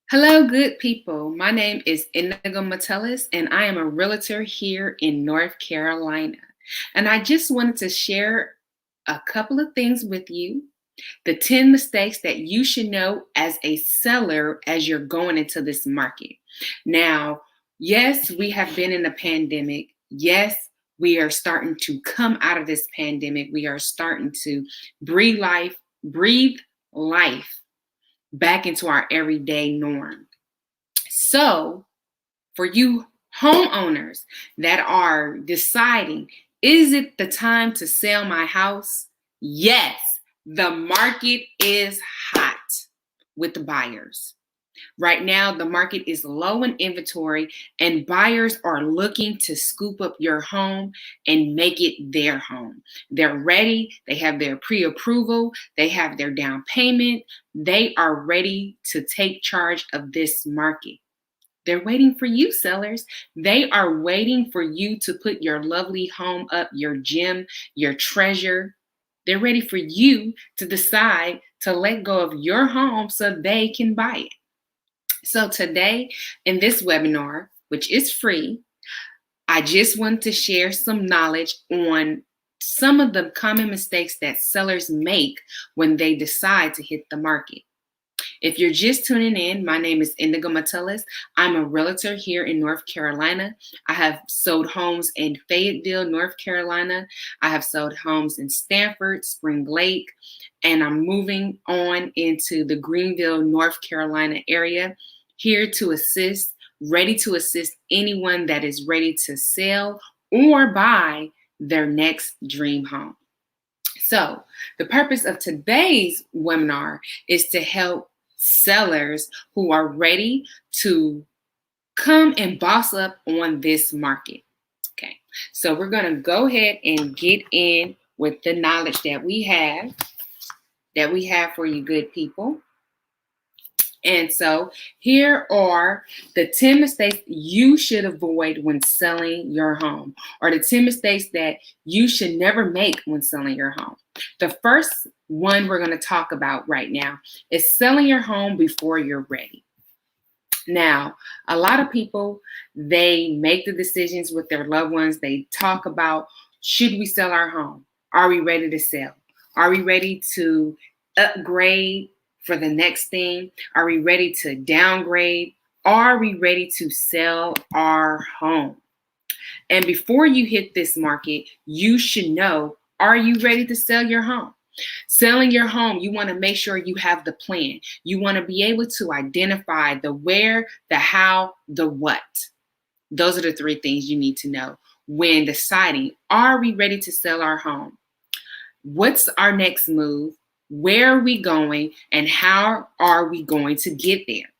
Hello, good people. My name is Indigo Metellus, and I am a realtor here in North Carolina. And I just wanted to share a couple of things with you. The 10 mistakes that you should know as a seller as you're going into this market. Now, yes, we have been in a pandemic. Yes, we are starting to come out of this pandemic. We are starting to breathe life back into our everyday norm. So, for you homeowners that are deciding, is it the time to sell my house? Yes, the market is hot with the buyers. Right now, the market is low in inventory, and buyers are looking to scoop up your home and make it their home. They're ready. They have their pre-approval. They have their down payment. They are ready to take charge of this market. They're waiting for you, sellers. They are waiting for you to put your lovely home up, your gem, your treasure. They're ready for you to decide to let go of your home so they can buy it. So today in this webinar, which is free, I just want to share some knowledge on some of the common mistakes that sellers make when they decide to hit the market. If you're just tuning in, my name is Indigo Metellus. I'm a realtor here in North Carolina. I have sold homes in Fayetteville, North Carolina. I have sold homes in Stanford, Spring Lake, and I'm moving on into the Greenville, North Carolina area here to assist, ready to assist anyone that is ready to sell or buy their next dream home. So the purpose of today's webinar is to help sellers who are ready to come and boss up on this market. Okay, so we're going to go ahead and get in with the knowledge that we have for you good people. And so here are the 10 mistakes you should avoid when selling your home, or the 10 mistakes that you should never make when selling your home. The first one we're going to talk about right now is selling your home before you're ready. Now, a lot of people, they make the decisions with their loved ones. They talk about, should we sell our home? Are we ready to sell? Are we ready to upgrade for the next thing? Are we ready to downgrade? Are we ready to sell our home? And before you hit this market, you should know, are you ready to sell your home? Selling your home, you want to make sure you have the plan. You want to be able to identify the where, the how, the what. Those are the 3 things you need to know when deciding, are we ready to sell our home? What's our next move? Where are we going? And how are we going to get there?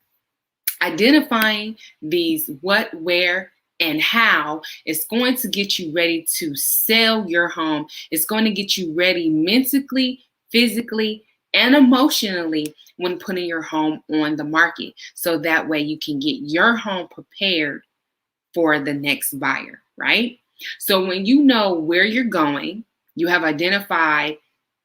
Identifying these what, where, and how is going to get you ready to sell your home. It's going to get you ready mentally, physically, and emotionally when putting your home on the market. So that way you can get your home prepared for the next buyer, right? So when you know where you're going, you have identified,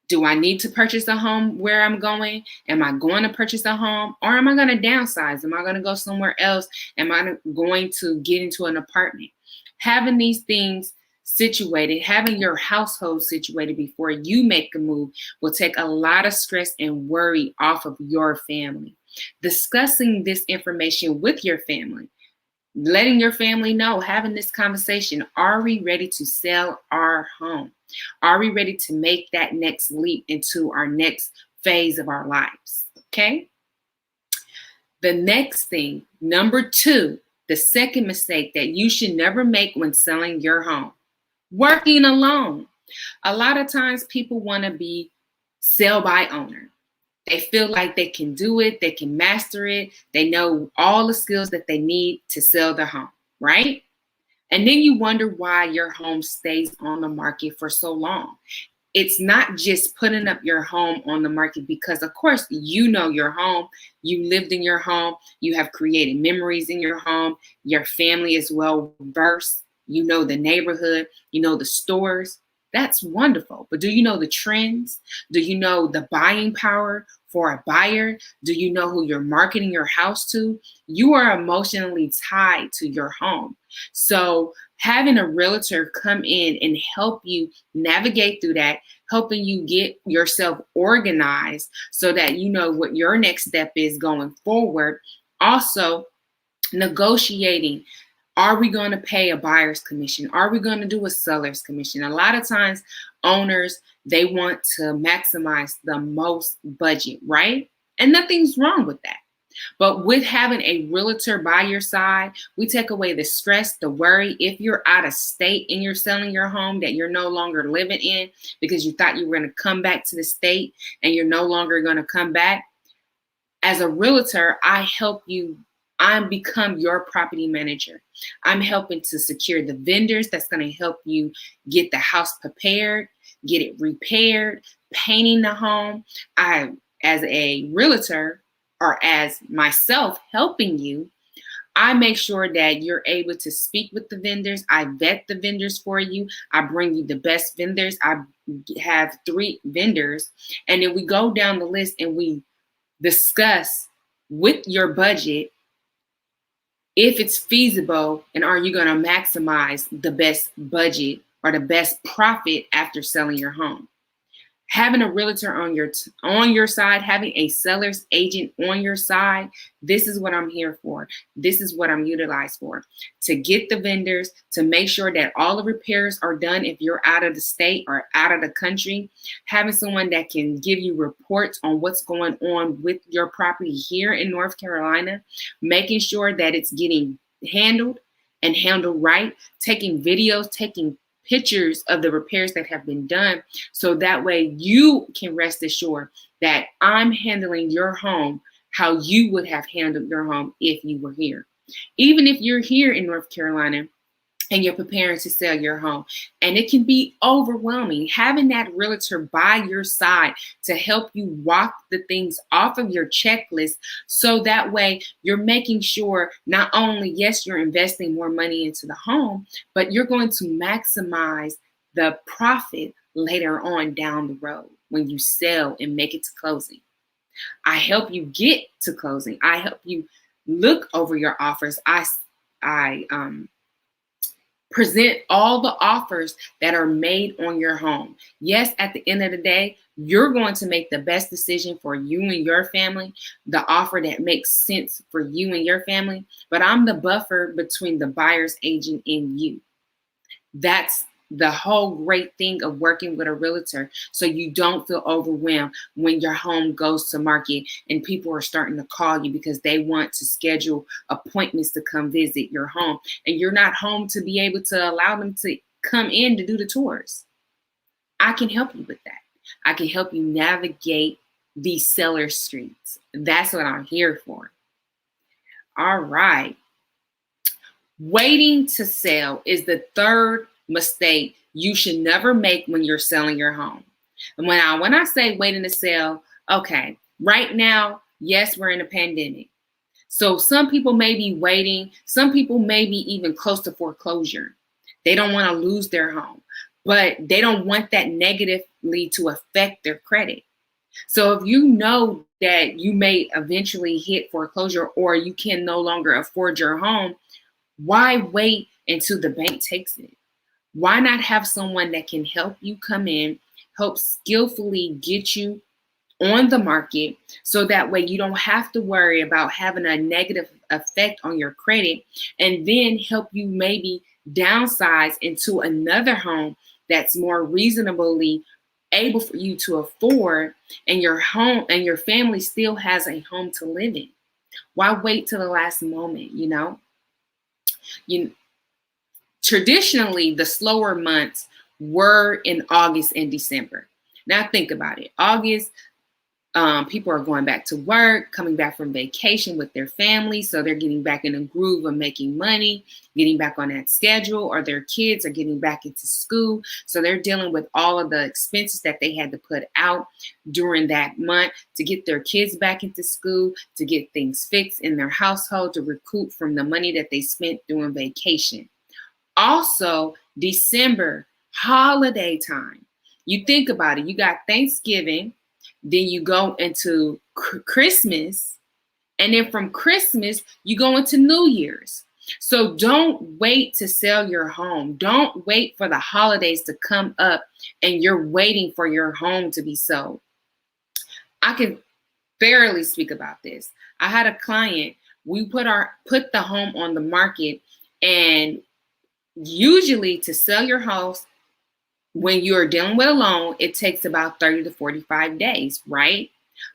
do I need to purchase a home where I'm going? Am I going to purchase a home, or am I going to downsize? Am I going to go somewhere else? Am I going to get into an apartment? Having these things situated, having your household situated before you make a move will take a lot of stress and worry off of your family. Discussing this information with your family, letting your family know, having this conversation, are we ready to sell our home? Are we ready to make that next leap into our next phase of our lives? Okay. The next thing, number 2, the second mistake that you should never make when selling your home, working alone. A lot of times people want to be sell by owner. They feel like they can do it, they can master it, they know all the skills that they need to sell their home, right? And then you wonder why your home stays on the market for so long. It's not just putting up your home on the market because, of course, you know your home, you lived in your home, you have created memories in your home, your family is well versed, you know the neighborhood, you know the stores. That's wonderful. But do you know the trends? Do you know the buying power for a buyer? Do you know who you're marketing your house to? You are emotionally tied to your home. So having a realtor come in and help you navigate through that, helping you get yourself organized so that you know what your next step is going forward. Also, negotiating. Are we going to pay a buyer's commission? Are we going to do a seller's commission? A lot of times owners, they want to maximize the most budget, right? And nothing's wrong with that. But with having a realtor by your side, we take away the stress, the worry. If you're out of state and you're selling your home that you're no longer living in because you thought you were going to come back to the state and you're no longer going to come back, as a realtor, I help you. I'm become your property manager. I'm helping to secure the vendors that's going to help you get the house prepared, get it repaired, painting the home. I, as a realtor, or as myself helping you, I make sure that you're able to speak with the vendors. I vet the vendors for you. I bring you the best vendors. I have 3 vendors. And then we go down the list and we discuss with your budget if it's feasible and are you going to maximize the best budget or the best profit after selling your home. Having a realtor on your side, having a seller's agent on your side, this is what I'm here for. This is what I'm utilized for. To get the vendors, to make sure that all the repairs are done if you're out of the state or out of the country. Having someone that can give you reports on what's going on with your property here in North Carolina, making sure that it's getting handled and handled right, taking videos, taking pictures of the repairs that have been done, so that way you can rest assured that I'm handling your home how you would have handled your home if you were here. Even if you're here in North Carolina and you're preparing to sell your home, and it can be overwhelming, having that realtor by your side to help you walk the things off of your checklist, so that way you're making sure not only, yes, you're investing more money into the home, but you're going to maximize the profit later on down the road when you sell and make it to closing. I help you get to closing. I help you look over your offers. I present all the offers that are made on your home. Yes, at the end of the day, you're going to make the best decision for you and your family, the offer that makes sense for you and your family. But I'm the buffer between the buyer's agent and you. That's the whole great thing of working with a realtor, so you don't feel overwhelmed when your home goes to market and people are starting to call you because they want to schedule appointments to come visit your home, and you're not home to be able to allow them to come in to do the tours. I can help you with that. I can help you navigate these seller streets. That's what I'm here for. All right. Waiting to sell is the third mistake you should never make when you're selling your home. And when I say waiting to sell, okay, right now, yes, we're in a pandemic. So some people may be waiting. Some people may be even close to foreclosure. They don't want to lose their home, but they don't want that negatively to affect their credit. So if you know that you may eventually hit foreclosure or you can no longer afford your home, why wait until the bank takes it? Why not have someone that can help you come in, help skillfully get you on the market, so that way you don't have to worry about having a negative effect on your credit, and then help you maybe downsize into another home that's more reasonably able for you to afford, and your home and your family still has a home to live in. Why wait till the last moment, you know? Traditionally, the slower months were in August and December. Now think about it. August, people are going back to work, coming back from vacation with their family, so they're getting back in a groove of making money, getting back on that schedule, or their kids are getting back into school, so they're dealing with all of the expenses that they had to put out during that month to get their kids back into school, to get things fixed in their household, to recoup from the money that they spent during vacation. Also, December, holiday time. You think about it. You got Thanksgiving, Then you go into Christmas. And then from Christmas, you go into New Year's. So don't wait to sell your home. Don't wait for the holidays to come up and you're waiting for your home to be sold. I can barely speak about this. I had a client, we put the home on the market, and usually to sell your house when you're dealing with a loan, it takes about 30 to 45 days, right?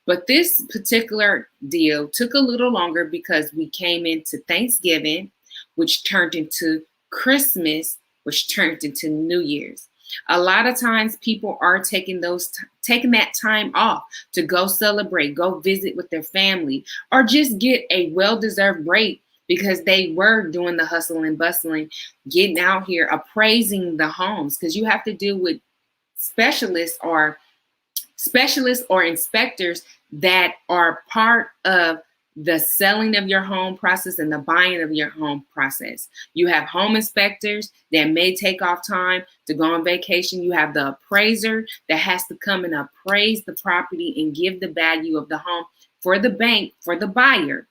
But this particular deal took a little longer because we came into Thanksgiving, which turned into Christmas, which turned into New Year's. A lot of times people are taking that time off to go celebrate, go visit with their family, or just get a well-deserved break because they were doing the hustle and bustling, getting out here, appraising the homes, because you have to deal with specialists or inspectors that are part of the selling of your home process and the buying of your home process. You have home inspectors that may take off time to go on vacation. You have the appraiser that has to come and appraise the property and give the value of the home for the bank, for the buyer.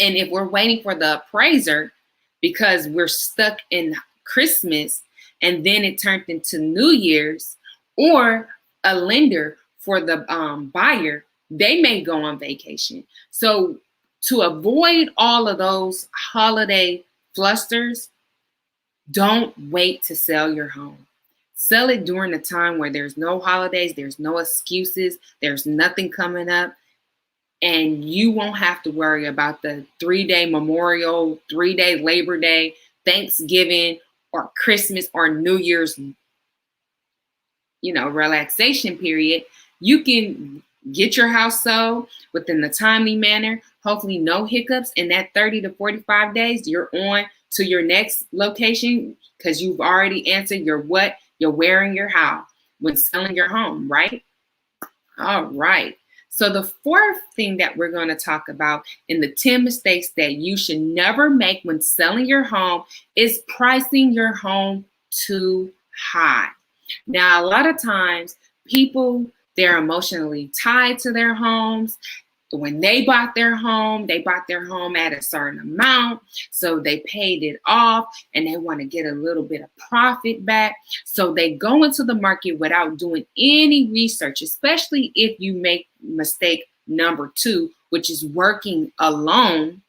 And if we're waiting for the appraiser because we're stuck in Christmas and then it turned into New Year's, or a lender for the buyer, they may go on vacation. So to avoid all of those holiday flusters, don't wait to sell your home. Sell it during the time where there's no holidays, there's no excuses, there's nothing coming up, and you won't have to worry about the 3-day Memorial, 3-day Labor Day, Thanksgiving, or Christmas or New Year's, relaxation period. You can get your house sold within the timely manner, hopefully no hiccups. In that 30 to 45 days, you're on to your next location because you've already answered your what, your where, and your how when selling your home, right? All right. So the fourth thing that we're going to talk about in the 10 mistakes that you should never make when selling your home is pricing your home too high. Now, a lot of times people, they're emotionally tied to their homes. When they bought their home at a certain amount. So they paid it off and they want to get a little bit of profit back. So they go into the market without doing any research, especially if you make mistake number 2, which is working alone.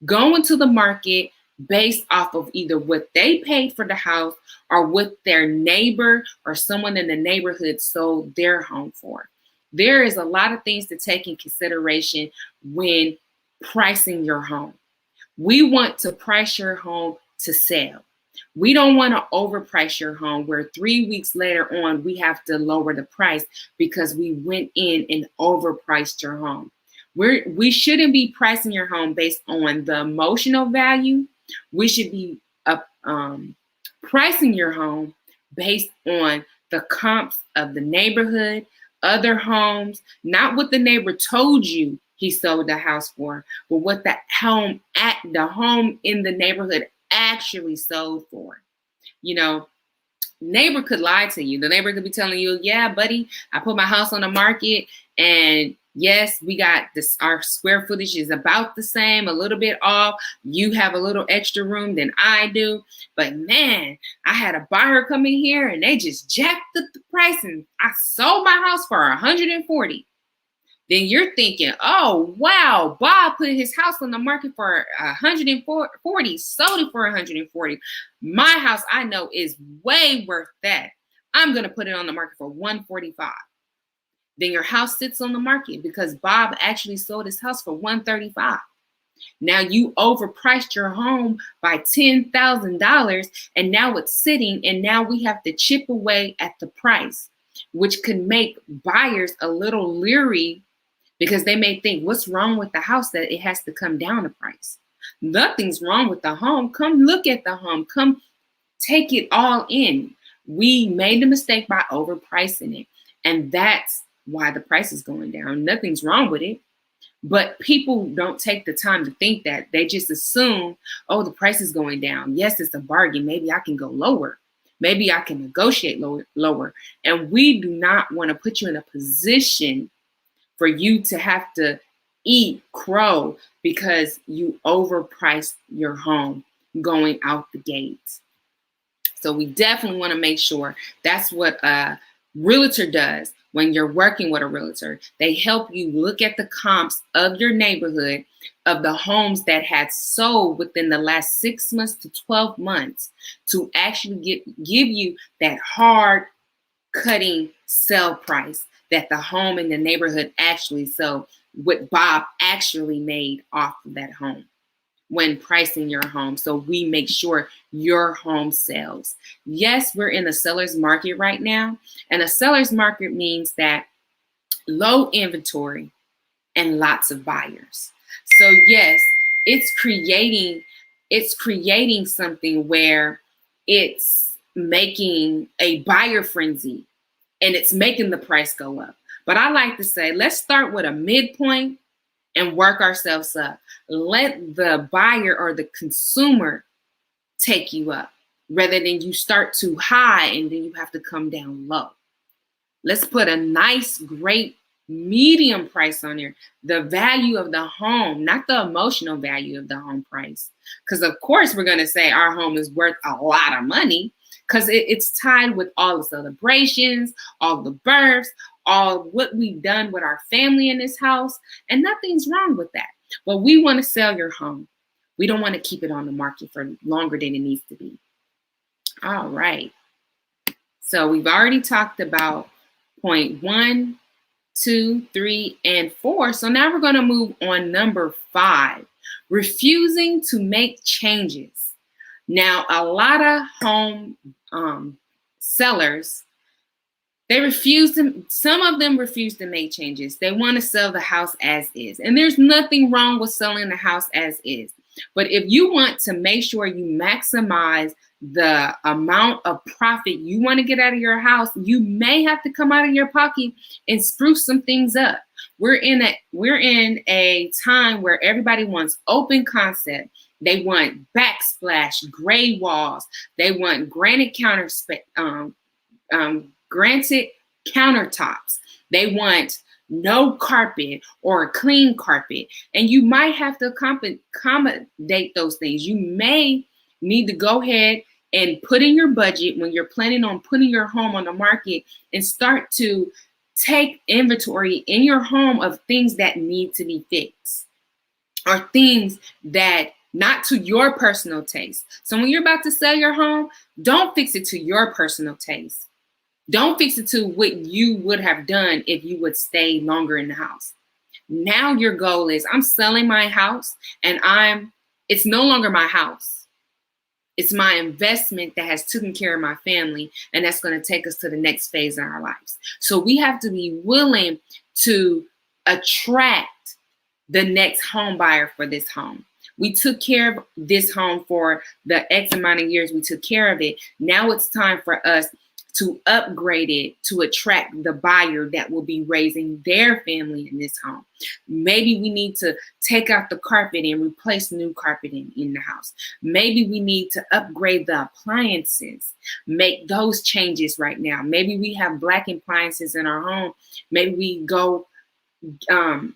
Go into the market based off of either what they paid for the house or what their neighbor or someone in the neighborhood sold their home for. There is a lot of things to take in consideration when pricing your home. We want to price your home to sell. We don't want to overprice your home where 3 weeks later on, we have to lower the price because we went in and overpriced your home. We shouldn't be pricing your home based on the emotional value. We should be pricing your home based on the comps of the neighborhood, other homes, not what the neighbor told you he sold the house for, but what the home in the neighborhood actually sold for. Neighbor could lie to you. The neighbor could be telling you, yeah, buddy, I put my house on the market and yes, we got this, our square footage is about the same, a little bit off. You have a little extra room than I do. But man, I had a buyer come in here and they just jacked up the price and I sold my house for 140. Then you're thinking, oh, wow, Bob put his house on the market for 140, sold it for 140. My house, I know, is way worth that. I'm going to put it on the market for 145. Then your house sits on the market because Bob actually sold his house for 135. Now you overpriced your home by $10,000 and now it's sitting and now we have to chip away at the price, which could make buyers a little leery because they may think, what's wrong with the house that it has to come down the price? Nothing's wrong with the home. Come look at the home. Come take it all in. We made the mistake by overpricing it. And that's why the price is going down. Nothing's wrong with it. But people don't take the time to think that. They just assume, oh, the price is going down. Yes, it's a bargain. Maybe I can go lower. Maybe I can negotiate lower. And we do not want to put you in a position for you to have to eat crow because you overpriced your home going out the gates. So we definitely want to make sure that's what a realtor does when you're working with a realtor. They help you look at the comps of your neighborhood, of the homes that had sold within the last 6 months to 12 months to actually give you that hard cutting sell price that the home in the neighborhood actually sold, what Bob actually made off of that home when pricing your home. So we make sure your home sells. Yes, we're in a seller's market right now. And a seller's market means that low inventory and lots of buyers. So yes, it's creating something where it's making a buyer frenzy and it's making the price go up. But I like to say, let's start with a midpoint and work ourselves up. Let the buyer or the consumer take you up rather than you start too high and then you have to come down low. Let's put a nice, great medium price on there. The value of the home, not the emotional value of the home price. Because of course we're going to say our home is worth a lot of money because it's tied with all the celebrations, all the births, all what we've done with our family in this house, and nothing's wrong with that. But we want to sell your home. We don't want to keep it on the market for longer than it needs to be. All right. So we've already talked about point 1, 2, 3, and 4. So now we're going to move on number 5, refusing to make changes. Now, a lot of home sellers, some of them refuse to make changes. They want to sell the house as is. And there's nothing wrong with selling the house as is. But if you want to make sure you maximize the amount of profit you want to get out of your house, you may have to come out of your pocket and spruce some things up. We're in a time where everybody wants open concept. They want backsplash, gray walls. They want granite countertops. They want no carpet or a clean carpet. And you might have to accommodate those things. You may need to go ahead and put in your budget when you're planning on putting your home on the market and start to take inventory in your home of things that need to be fixed or things that not to your personal taste. So when you're about to sell your home, don't fix it to your personal taste. Don't fix it to what you would have done if you would stay longer in the house. Now your goal is, I'm selling my house and it's no longer my house. It's my investment that has taken care of my family, and that's going to take us to the next phase in our lives. So we have to be willing to attract the next home buyer for this home. We took care of this home for the X amount of years we took care of it. Now it's time for us to upgrade it to attract the buyer that will be raising their family in this home. Maybe we need to take out the carpet and replace new carpet in the house. Maybe we need to upgrade the appliances, make those changes right now. Maybe we have black appliances in our home. Maybe we go update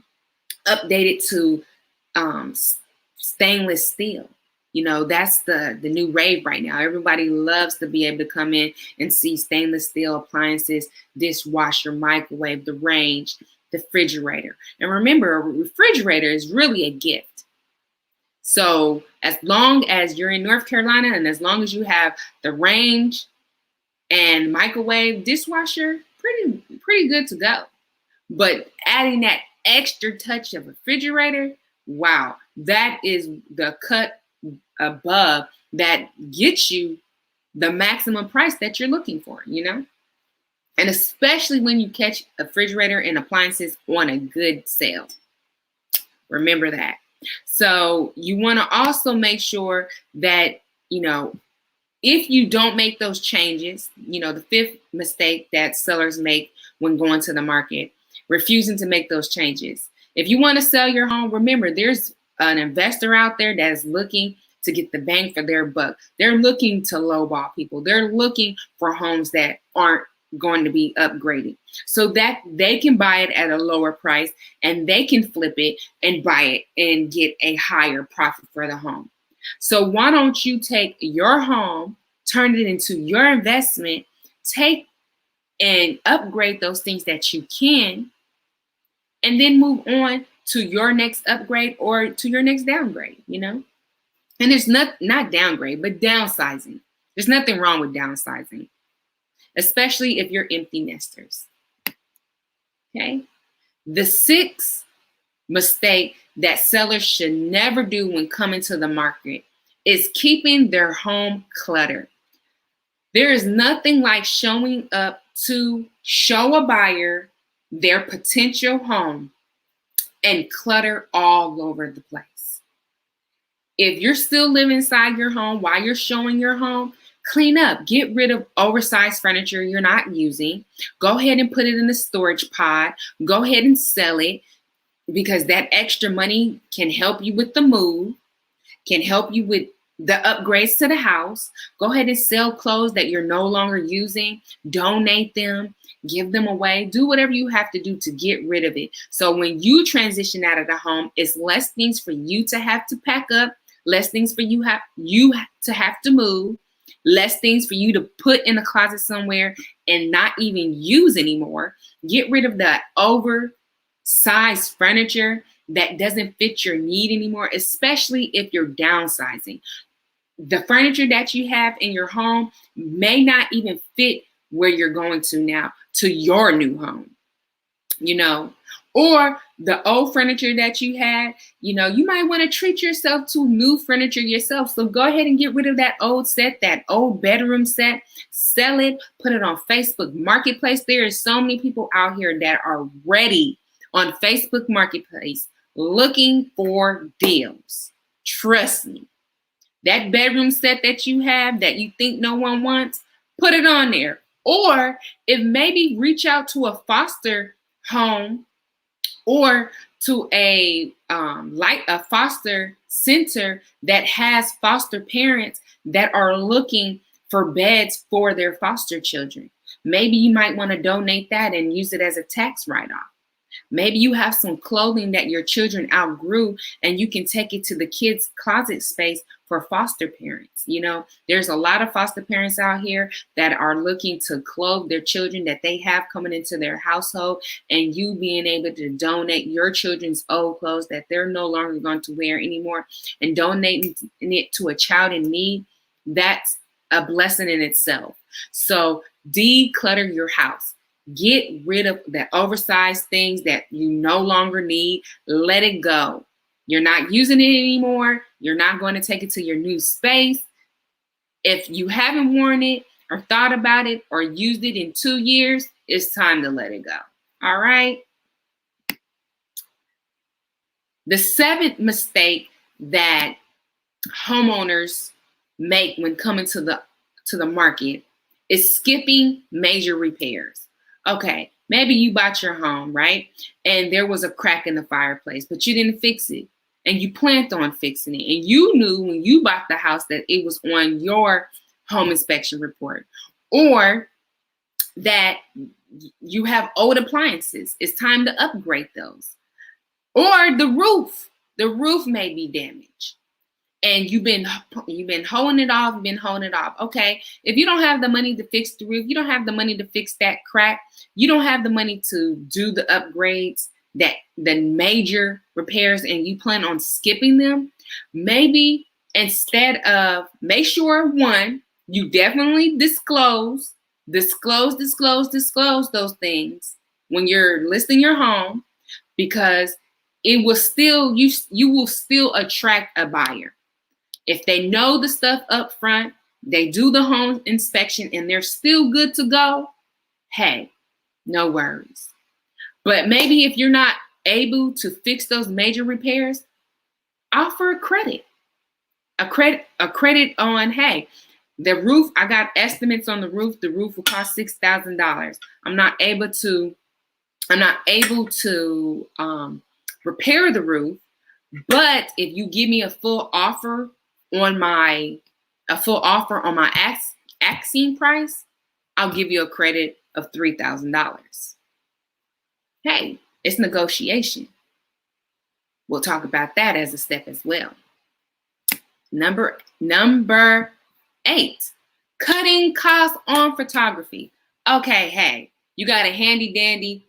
it to stainless steel. You know, that's the new rave right now. Everybody loves to be able to come in and see stainless steel appliances, dishwasher, microwave, the range, the refrigerator. And remember, a refrigerator is really a gift. So as long as you're in North Carolina and as long as you have the range and microwave, dishwasher, pretty good to go. But adding that extra touch of refrigerator, wow, that is the cut above that gets you the maximum price that you're looking for, you know? And especially when you catch a refrigerator and appliances on a good sale. Remember that. So you want to also make sure that, you know, if you don't make those changes, you know, the 5th mistake that sellers make when going to the market, refusing to make those changes. If you want to sell your home, remember there's an investor out there that is looking to get the bang for their buck. They're looking to lowball people. They're looking for homes that aren't going to be upgraded so that they can buy it at a lower price and they can flip it and buy it and get a higher profit for the home. So why don't you take your home, turn it into your investment, take and upgrade those things that you can, and then move on to your next upgrade or to your next downgrade, you know? And there's not downgrade, but downsizing. There's nothing wrong with downsizing, especially if you're empty nesters. Okay? The sixth mistake that sellers should never do when coming to the market is keeping their home cluttered. There is nothing like showing up to show a buyer their potential home and clutter all over the place. If you're still living inside your home while you're showing your home, clean up, get rid of oversized furniture you're not using. Go ahead and put it in a storage pod. Go ahead and sell it, because that extra money can help you with the move, can help you with the upgrades to the house. Go ahead and sell clothes that you're no longer using, donate them, give them away, do whatever you have to do to get rid of it. So when you transition out of the home, it's less things for you to have to pack up, less things for you to have to move, less things for you to put in a closet somewhere and not even use anymore. Get rid of that oversized furniture that doesn't fit your need anymore, especially if you're downsizing. The furniture that you have in your home may not even fit where you're going to now, to your new home, you know, or the old furniture that you had, you know, you might want to treat yourself to new furniture yourself. So go ahead and get rid of that old set, that old bedroom set, sell it, put it on Facebook Marketplace. There are so many people out here that are ready on Facebook Marketplace looking for deals. Trust me. That bedroom set that you have that you think no one wants, put it on there. Or if maybe reach out to a foster home or to a foster center that has foster parents that are looking for beds for their foster children. Maybe you might want to donate that and use it as a tax write-off. Maybe you have some clothing that your children outgrew and you can take it to the kids' closet space for foster parents. You know, there's a lot of foster parents out here that are looking to clothe their children that they have coming into their household, and you being able to donate your children's old clothes that they're no longer going to wear anymore and donating it to a child in need, that's a blessing in itself. So declutter your house. Get rid of the oversized things that you no longer need. Let it go. You're not using it anymore. You're not going to take it to your new space. If you haven't worn it or thought about it or used it in 2 years, it's time to let it go. All right. The seventh mistake that homeowners make when coming to the market is skipping major repairs. Okay, maybe you bought your home, right? And there was a crack in the fireplace, but you didn't fix it. And you planned on fixing it. And you knew when you bought the house that it was on your home inspection report. Or that you have old appliances. It's time to upgrade those. Or the roof. The roof may be damaged. And you've been holding it off. Okay, if you don't have the money to fix the roof, you don't have the money to fix that crack, you don't have the money to do the upgrades, that the major repairs, and you plan on skipping them, maybe instead of, make sure, one, you definitely disclose those things when you're listing your home, because it will still, you will still attract a buyer. If they know the stuff up front, they do the home inspection and they're still good to go, hey, no worries. But maybe if you're not able to fix those major repairs, offer a credit on, hey, the roof, I got estimates on the roof will cost $6,000. I'm not able to repair the roof, but if you give me a full offer on a full offer on my asking price, I'll give you a credit of $3,000. Hey, it's negotiation. We'll talk about that as a step as well. Number 8, cutting costs on photography. Okay, hey, you got a handy dandy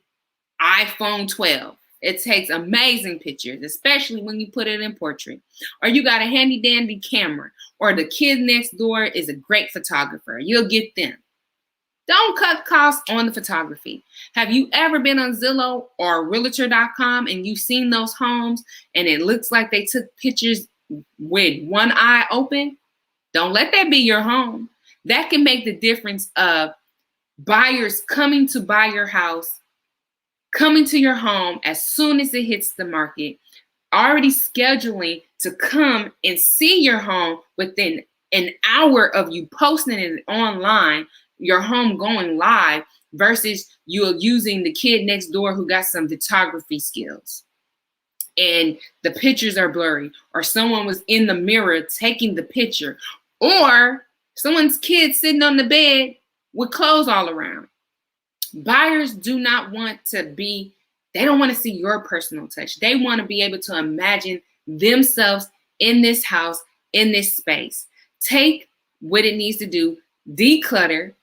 iPhone 12. It takes amazing pictures, especially when you put it in portrait. Or you got a handy dandy camera, or the kid next door is a great photographer. You'll get them. Don't cut costs on the photography. Have you ever been on Zillow or Realtor.com and you've seen those homes and it looks like they took pictures with one eye open? Don't let that be your home. That can make the difference of buyers coming to buy your house, coming to your home as soon as it hits the market, already scheduling to come and see your home within an hour of you posting it online, your home going live, versus you using the kid next door who got some photography skills and the pictures are blurry, or someone was in the mirror taking the picture, or someone's kid sitting on the bed with clothes all around. Buyers do not want to be, they don't want to see your personal touch. They want to be able to imagine themselves in this house, in this space. Take what it needs to do, declutter,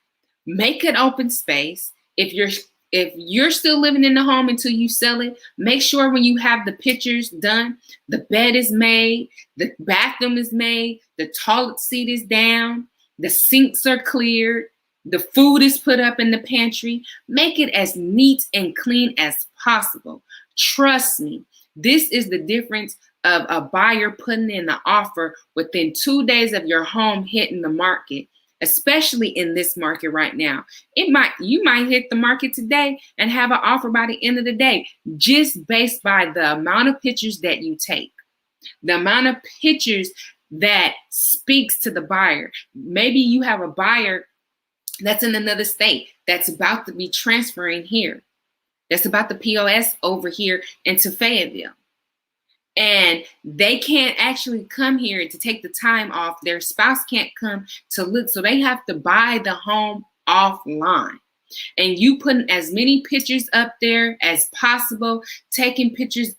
make an open space. If you're still living in the home until you sell it, make sure when you have the pictures done, the bed is made, the bathroom is made, the toilet seat is down, the sinks are cleared, the food is put up in the pantry. Make it as neat and clean as possible. Trust me, this is the difference of a buyer putting in the offer within 2 days of your home hitting the market, especially in this market right now. You might hit the market today and have an offer by the end of the day, just based by the amount of pictures that you take, the amount of pictures that speaks to the buyer. Maybe you have a buyer that's in another state that's about to be transferring here, that's about the POS over here into Fayetteville. And they can't actually come here to take the time off. Their spouse can't come to look. So they have to buy the home offline. And you putting as many pictures up there as possible, taking pictures,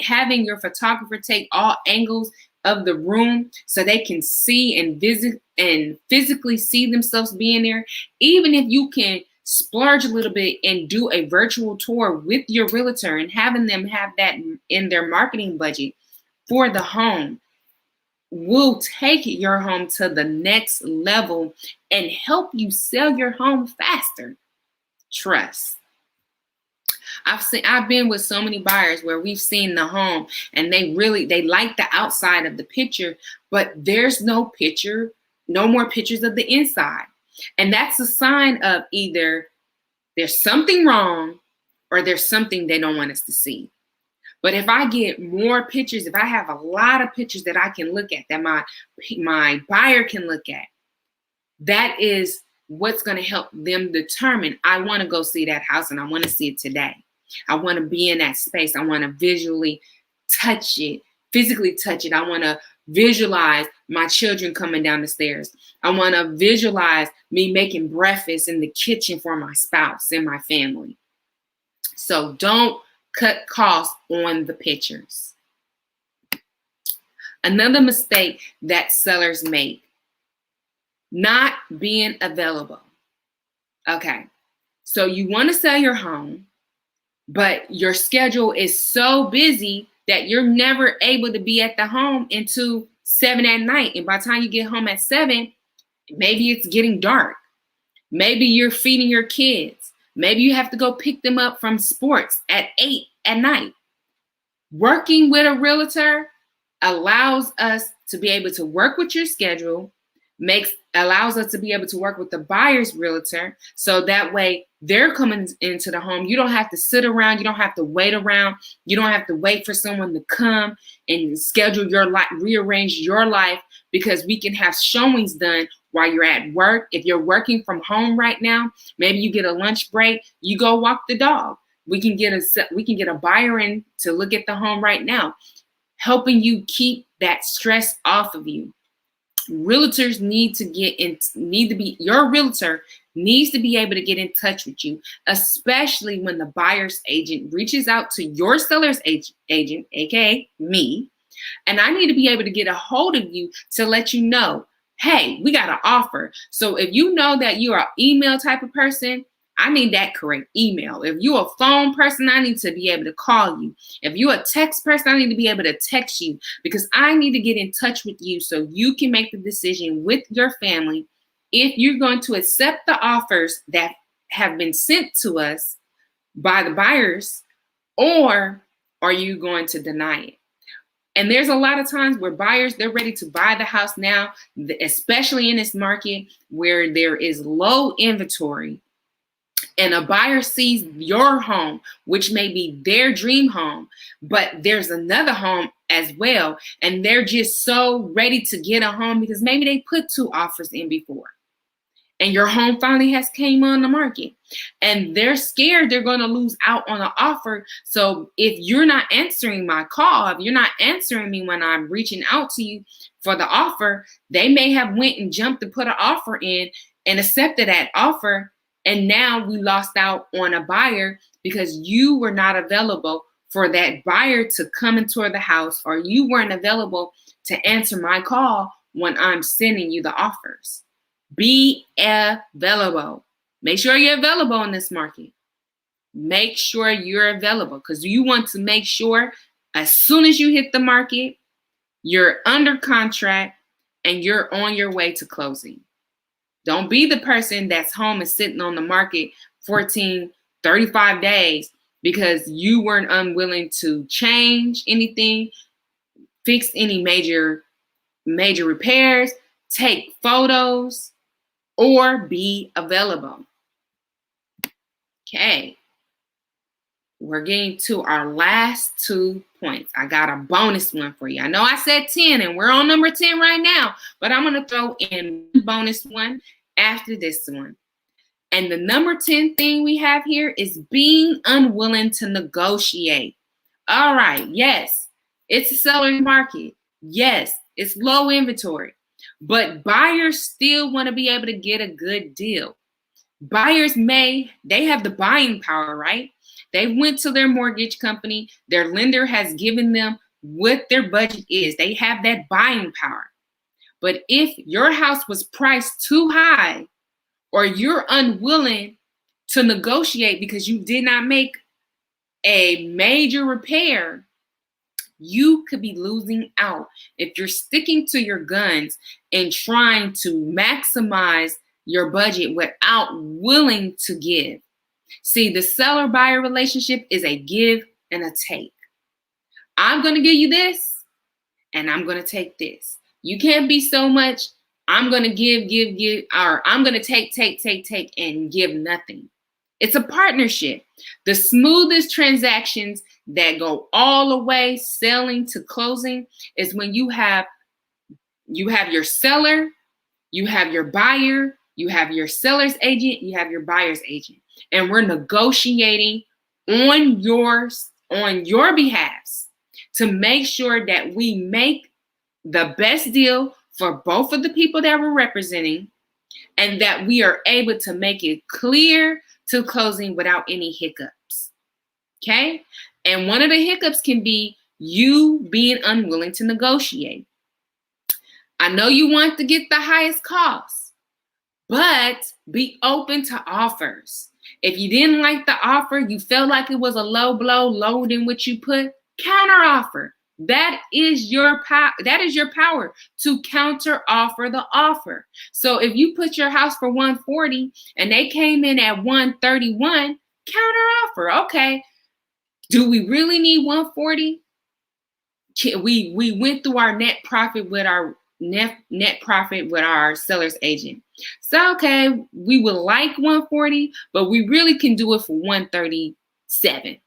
having your photographer take all angles of the room so they can see and visit and physically see themselves being there. Even if you can splurge a little bit and do a virtual tour with your realtor and having them have that in their marketing budget for the home, will take your home to the next level and help you sell your home faster. Trust. I've been with so many buyers where we've seen the home and they like the outside of the picture, but there's no more pictures of the inside. And that's a sign of either there's something wrong or there's something they don't want us to see. But if I get more pictures, if I have a lot of pictures that I can look at, that my buyer can look at, that is what's going to help them determine, I want to go see that house and I want to see it today. I want to be in that space. I want to visually touch it, physically touch it. I want to visualize my children coming down the stairs. I want to visualize me making breakfast in the kitchen for my spouse and my family. So don't cut costs on the pictures. Another mistake that sellers make, not being available. Okay, so you want to sell your home, but your schedule is so busy that you're never able to be at the home until 7 at night. And by the time you get home at 7, maybe it's getting dark. Maybe you're feeding your kids. Maybe you have to go pick them up from sports at 8 at night. Working with a realtor allows us to be able to work with your schedule, allows us to be able to work with the buyer's realtor, so that way they're coming into the home. You don't have to sit around. You don't have to wait around. You don't have to wait for someone to come and schedule your life, rearrange your life, because we can have showings done while you're at work. If you're working from home right now, maybe you get a lunch break, you go walk the dog. We can get a buyer in to look at the home right now, helping you keep that stress off of you. Realtors your realtor needs to be able to get in touch with you, especially when the buyer's agent reaches out to your seller's agent, aka me, and I need to be able to get a hold of you to let you know, hey, we got an offer. So if you know that you're an email type of person, I need that correct email. If you're a phone person, I need to be able to call you. If you're a text person, I need to be able to text you, because I need to get in touch with you so you can make the decision with your family if you're going to accept the offers that have been sent to us by the buyers, or are you going to deny it? And there's a lot of times where buyers, they're ready to buy the house now, especially in this market where there is low inventory, and a buyer sees your home, which may be their dream home, but there's another home as well, and they're just so ready to get a home because maybe they put 2 offers in before, and your home finally has came on the market, and they're scared they're going to lose out on an offer. So if you're not answering my call, if you're not answering me when I'm reaching out to you for the offer, they may have went and jumped to put an offer in and accepted that offer, and now we lost out on a buyer because you were not available for that buyer to come and tour the house, or you weren't available to answer my call when I'm sending you the offers. Be available. Make sure you're available in this market. Make sure you're available, because you want to make sure as soon as you hit the market, you're under contract and you're on your way to closing. Don't be the person that's home and sitting on the market 14, 35 days because you weren't unwilling to change anything, fix any major repairs, take photos, or be available. Okay, we're getting to our last 2 points. I got a bonus one for you. I know I said 10 and we're on number 10 right now, but I'm going to throw in a bonus one after this one. And the number 10 thing we have here is being unwilling to negotiate. All right, yes, it's a seller's market. Yes, it's low inventory, but buyers still want to be able to get a good deal. Buyers they have the buying power, right? They went to their mortgage company. Their lender has given them what their budget is. They have that buying power. But if your house was priced too high, or you're unwilling to negotiate because you did not make a major repair, you could be losing out if you're sticking to your guns and trying to maximize your budget without willing to give. See, the seller-buyer relationship is a give and a take. I'm going to give you this, and I'm going to take this. You can't be so much, I'm going to give, or I'm going to take, and give nothing. It's a partnership. The smoothest transactions that go all the way selling to closing is when you have your seller, you have your buyer, you have your seller's agent, you have your buyer's agent, and we're negotiating on your behalf to make sure that we make the best deal for both of the people that we're representing, and that we are able to make it clear to closing without any hiccups. Okay? And one of the hiccups can be you being unwilling to negotiate. I know you want to get the highest cost, but be open to offers. If you didn't like the offer, you felt like it was a low blow, lower than what you put, counter offer. That is your power. That is your power to counter offer the offer. So if you put your house for 140 and they came in at 131, counter offer. Okay. Do we really need 140? We went through our net profit with our net profit with our seller's agent. So okay, we would like 140, but we really can do it for 137.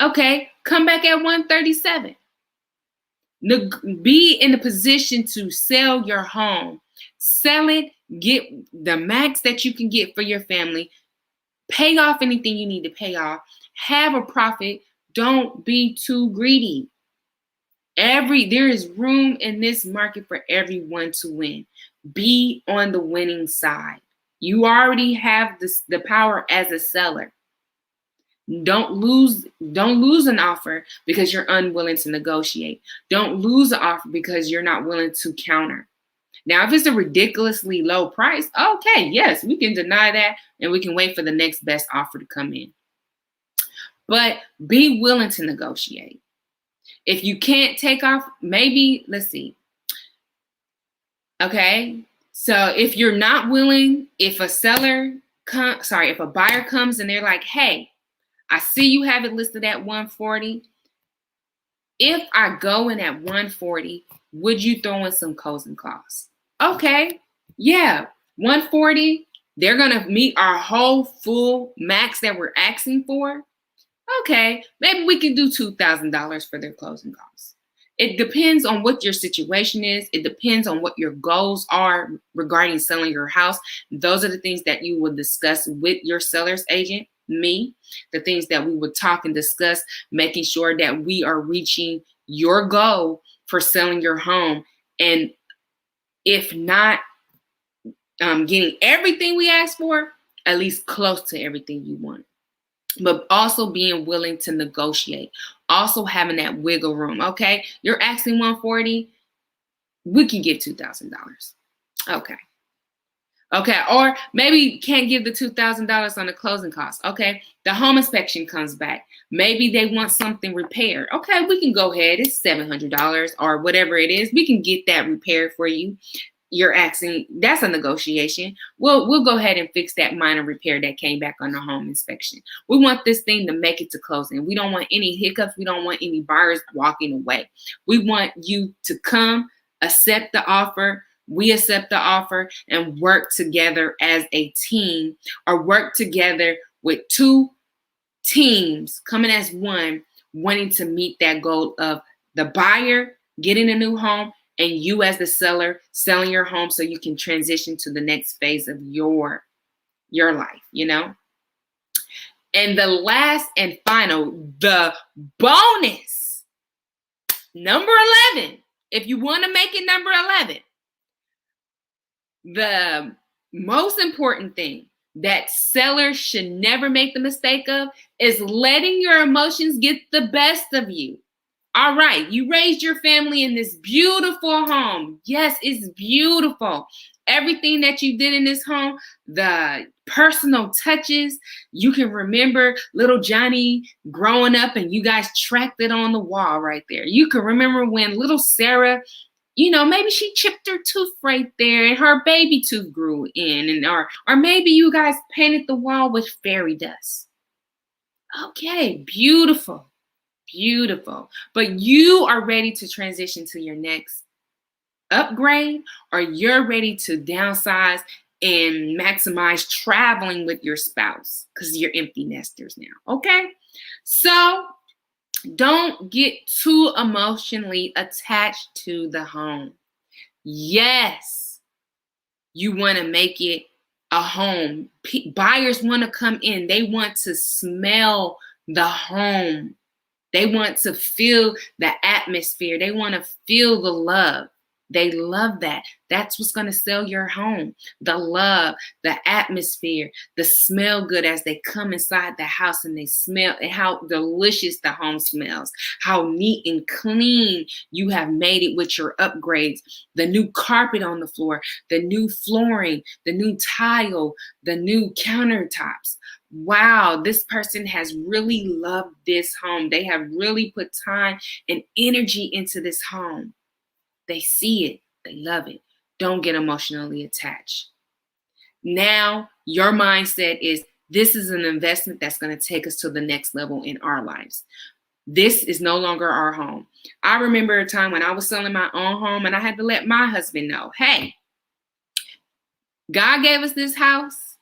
Okay, come back at 137. Be in a position to sell your home. Sell it, get the max that you can get for your family. Pay off anything you need to pay off. Have a profit. Don't be too greedy. There is room in this market for everyone to win. Be on the winning side. You already have the power as a seller. Don't lose an offer because you're unwilling to negotiate. Don't lose an offer because you're not willing to counter. Now, if it's a ridiculously low price, okay, yes, we can deny that and we can wait for the next best offer to come in. But be willing to negotiate. If you can't take off, maybe, let's see. Okay, so if you're not willing, if a buyer comes and they're like, hey, I see you have it listed at 140. If I go in at 140, would you throw in some closing costs? Okay, yeah, 140. They're gonna meet our whole full max that we're asking for. Okay, maybe we can do $2,000 for their closing costs. It depends on what your situation is. It depends on what your goals are regarding selling your house. Those are the things that you will discuss with your seller's agent, me, the things that we would talk and discuss, making sure that we are reaching your goal for selling your home. And if not getting everything we asked for, at least close to everything you want. But also being willing to negotiate, also having that wiggle room. Okay, you're asking 140, we can get $2,000. Okay, or maybe you can't give the $2,000 on the closing costs. Okay, the home inspection comes back. Maybe they want something repaired. Okay, we can go ahead. It's $700 or whatever it is. We can get that repaired for you. You're asking, that's a negotiation. We'll go ahead and fix that minor repair that came back on the home inspection. We want this thing to make it to closing. We don't want any hiccups. We don't want any buyers walking away. We want you to come, accept the offer. We accept the offer and work together as a team, or work together with two teams coming as one, wanting to meet that goal of the buyer getting a new home and you as the seller selling your home so you can transition to the next phase of your life, you know? And the last and final, the bonus, number 11. If you want to make it number 11, the most important thing that sellers should never make the mistake of is letting your emotions get the best of you. All right, you raised your family in this beautiful home. Yes, it's beautiful. Everything that you did in this home, the personal touches, you can remember little Johnny growing up and you guys tracked it on the wall right there. You can remember when little Sarah, you know, maybe she chipped her tooth right there and her baby tooth grew in, and or maybe you guys painted the wall with fairy dust. Okay, beautiful. Beautiful. But you are ready to transition to your next upgrade, or you're ready to downsize and maximize traveling with your spouse because you're empty nesters now. Okay. So don't get too emotionally attached to the home. Yes, you want to make it a home. Buyers want to come in. They want to smell the home. They want to feel the atmosphere. They want to feel the love. They love that. That's what's going to sell your home. The love, the atmosphere, the smell good as they come inside the house and they smell, and how delicious the home smells, how neat and clean you have made it with your upgrades, the new carpet on the floor, the new flooring, the new tile, the new countertops. Wow, this person has really loved this home. They have really put time and energy into this home. They see it. They love it. Don't get emotionally attached. Now, your mindset is, this is an investment that's going to take us to the next level in our lives. This is no longer our home. I remember a time when I was selling my own home and I had to let my husband know, hey, God gave us this house.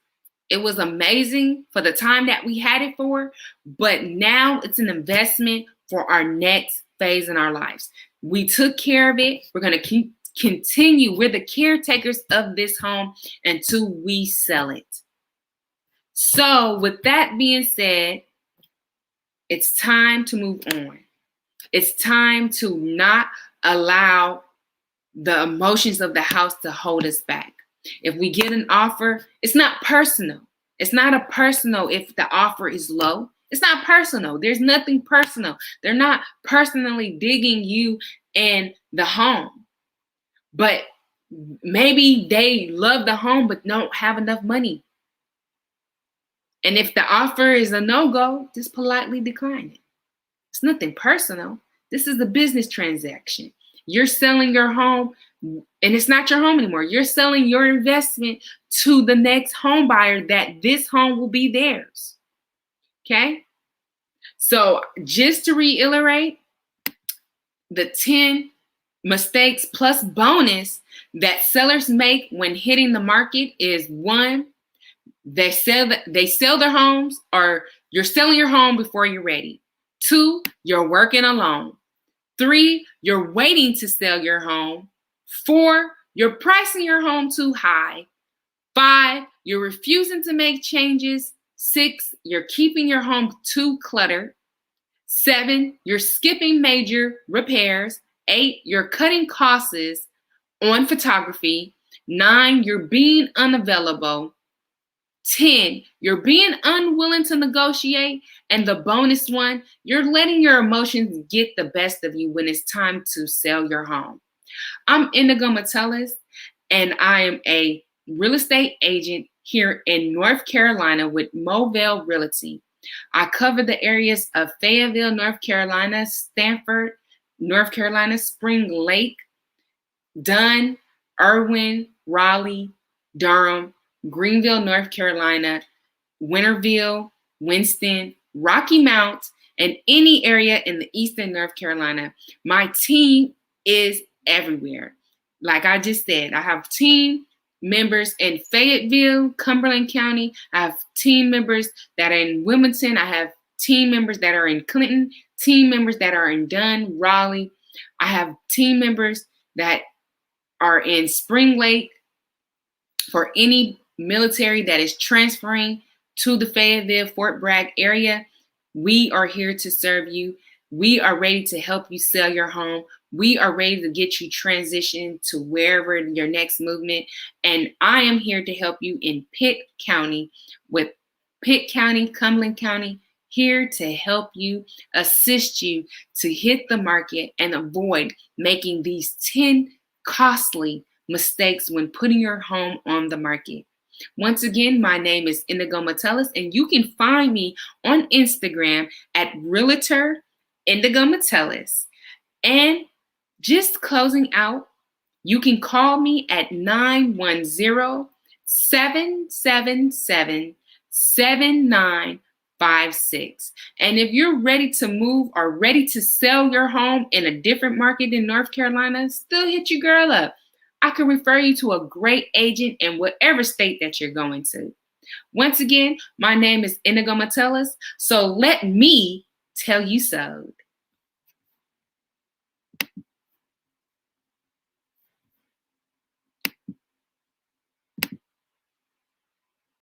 It was amazing for the time that we had it for, but now it's an investment for our next phase in our lives. We took care of it. We're going to continue. We're the caretakers of this home until we sell it. So with that being said, it's time to move on. It's time to not allow the emotions of the house to hold us back. If we get an offer, it's not personal. It's not a personal if the offer is low. It's not personal. There's nothing personal. They're not personally digging you and the home. But maybe they love the home but don't have enough money. And if the offer is a no-go, just politely decline it. It's nothing personal. This is a business transaction. You're selling your home, and it's not your home anymore. You're selling your investment to the next home buyer that this home will be theirs. Okay? So just to reiterate, the 10 mistakes plus bonus that sellers make when hitting the market is: 1, they sell their homes, or you're selling your home before you're ready. 2, you're working alone. 3, you're waiting to sell your home. 4, you're pricing your home too high. 5, you're refusing to make changes. 6, you're keeping your home too cluttered. 7, you're skipping major repairs. 8, you're cutting costs on photography. 9, you're being unavailable. 10, you're being unwilling to negotiate. And the bonus one, you're letting your emotions get the best of you when it's time to sell your home. I'm Indigo Metellus, and I am a real estate agent here in North Carolina with Movil Realty. I cover the areas of Fayetteville, North Carolina, Stanford, North Carolina, Spring Lake, Dunn, Irwin, Raleigh, Durham, Greenville, North Carolina, Winterville, Winston, Rocky Mount, and any area in the eastern North Carolina. My team is everywhere. Like I just said, I have team members in Fayetteville, Cumberland County. I have team members that are in Wilmington. I have team members that are in Clinton, team members that are in Dunn, Raleigh. I have team members that are in Spring Lake. For any military that is transferring to the Fayetteville, Fort Bragg area, we are here to serve you. We are ready to help you sell your home. We are ready to get you transitioned to wherever your next movement. And I am here to help you in Pitt County, with Pitt County, Cumberland County, here to help you, assist you to hit the market and avoid making these 10 costly mistakes when putting your home on the market. Once again, my name is Indigo Metellus, and you can find me on Instagram at Realtor Indigo Metellus. And just closing out, you can call me at 910-777-7956. And if you're ready to move or ready to sell your home in a different market in North Carolina, still hit your girl up. I can refer you to a great agent in whatever state that you're going to. Once again, my name is Indigo Metellus, so let me tell you so.